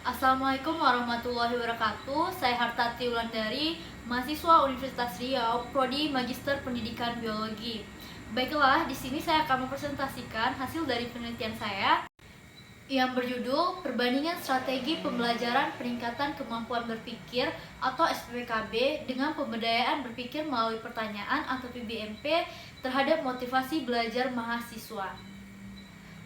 Assalamualaikum warahmatullahi wabarakatuh. Saya Hartati Wulandari, mahasiswa Universitas Riau, Prodi Magister Pendidikan Biologi. Baiklah, di sini saya akan mempresentasikan hasil dari penelitian saya yang berjudul Perbandingan Strategi Pembelajaran Peningkatan Kemampuan Berpikir atau SPPKB dengan Pemberdayaan Berpikir Melalui Pertanyaan atau PBMP terhadap motivasi belajar mahasiswa.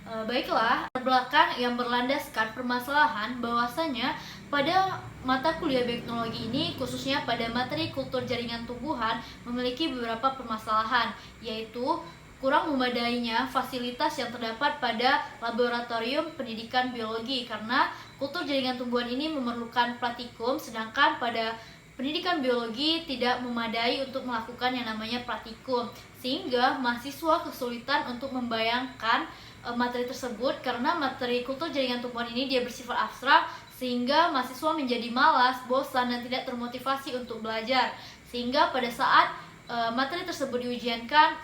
Baiklah, belakang yang berlandaskan permasalahan bahwasanya pada mata kuliah teknologi ini, khususnya pada materi kultur jaringan tumbuhan, memiliki beberapa permasalahan, yaitu kurang memadainya fasilitas yang terdapat pada laboratorium pendidikan biologi karena kultur jaringan tumbuhan ini memerlukan praktikum, sedangkan pada pendidikan biologi tidak memadai untuk melakukan yang namanya praktikum, sehingga mahasiswa kesulitan untuk membayangkan materi tersebut karena materi kultur jaringan tumbuhan ini dia bersifat abstrak, sehingga mahasiswa menjadi malas, bosan, dan tidak termotivasi untuk belajar, sehingga pada saat materi tersebut diujiankan,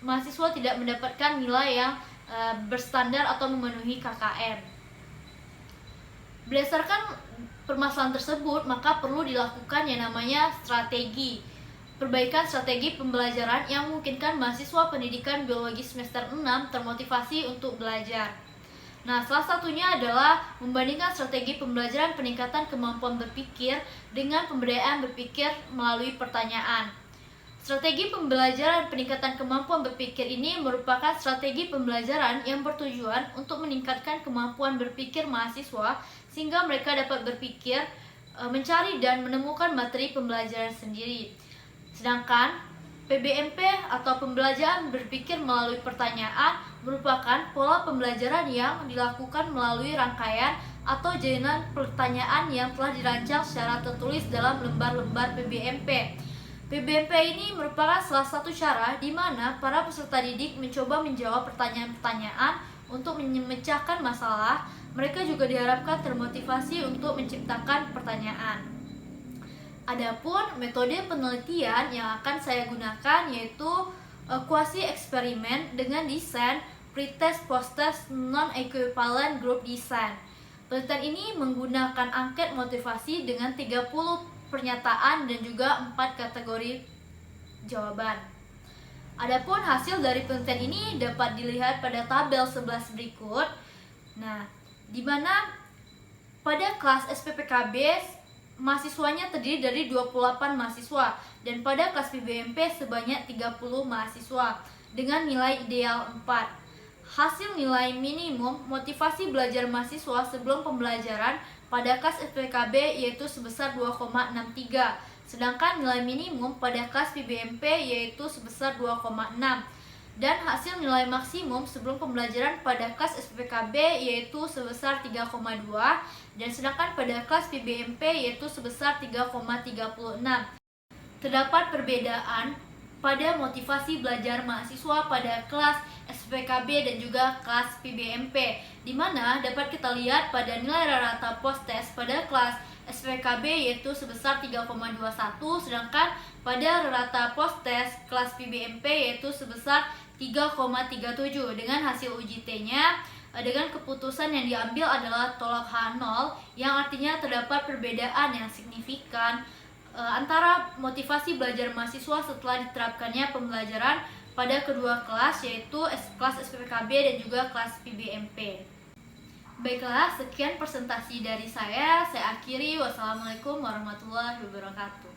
mahasiswa tidak mendapatkan nilai yang berstandar atau memenuhi KKM. Berdasarkan permasalahan tersebut, maka perlu dilakukan yang namanya perbaikan strategi pembelajaran yang memungkinkan mahasiswa pendidikan biologi semester 6 termotivasi untuk belajar. Nah, salah satunya adalah membandingkan strategi pembelajaran peningkatan kemampuan berpikir dengan pemberdayaan berpikir melalui pertanyaan. Strategi pembelajaran peningkatan kemampuan berpikir ini merupakan strategi pembelajaran yang bertujuan untuk meningkatkan kemampuan berpikir mahasiswa sehingga mereka dapat berpikir, mencari dan menemukan materi pembelajaran sendiri. Sedangkan PBMP atau pembelajaran berpikir melalui pertanyaan merupakan pola pembelajaran yang dilakukan melalui rangkaian atau jalinan pertanyaan yang telah dirancang secara tertulis dalam lembar-lembar PBMP. PBMP ini merupakan salah satu cara di mana para peserta didik mencoba menjawab pertanyaan-pertanyaan untuk memecahkan masalah. Mereka juga diharapkan termotivasi untuk menciptakan pertanyaan. Adapun metode penelitian yang akan saya gunakan yaitu kuasi eksperimen dengan desain pretest post-test non-equivalent group design. Penelitian ini menggunakan angket motivasi dengan 30 pernyataan dan juga 4 kategori jawaban. Adapun hasil dari penelitian ini dapat dilihat pada tabel 11 berikut. Nah, di mana pada kelas SPPKB mahasiswanya terdiri dari 28 mahasiswa dan pada kelas PBMP sebanyak 30 mahasiswa dengan nilai ideal 4. Hasil nilai minimum motivasi belajar mahasiswa sebelum pembelajaran pada kelas SPPKB yaitu sebesar 2,63, sedangkan nilai minimum pada kelas PBMP yaitu sebesar 2,6. Dan hasil nilai maksimum sebelum pembelajaran pada kelas SPPKB yaitu sebesar 3,2 dan sedangkan pada kelas PBMP yaitu sebesar 3,36. Terdapat perbedaan pada motivasi belajar mahasiswa pada kelas SPPKB dan juga kelas PBMP, di mana dapat kita lihat pada nilai rata post-test pada kelas SPPKB yaitu sebesar 3,21, sedangkan pada rata post-test kelas PBMP yaitu sebesar 3,37. Dengan hasil uji T-nya dengan keputusan yang diambil adalah tolak H0, yang artinya terdapat perbedaan yang signifikan antara motivasi belajar mahasiswa setelah diterapkannya pembelajaran pada kedua kelas yaitu kelas SPPKB dan juga kelas PBMP. Baiklah, sekian presentasi dari saya akhiri. Wassalamualaikum warahmatullahi wabarakatuh.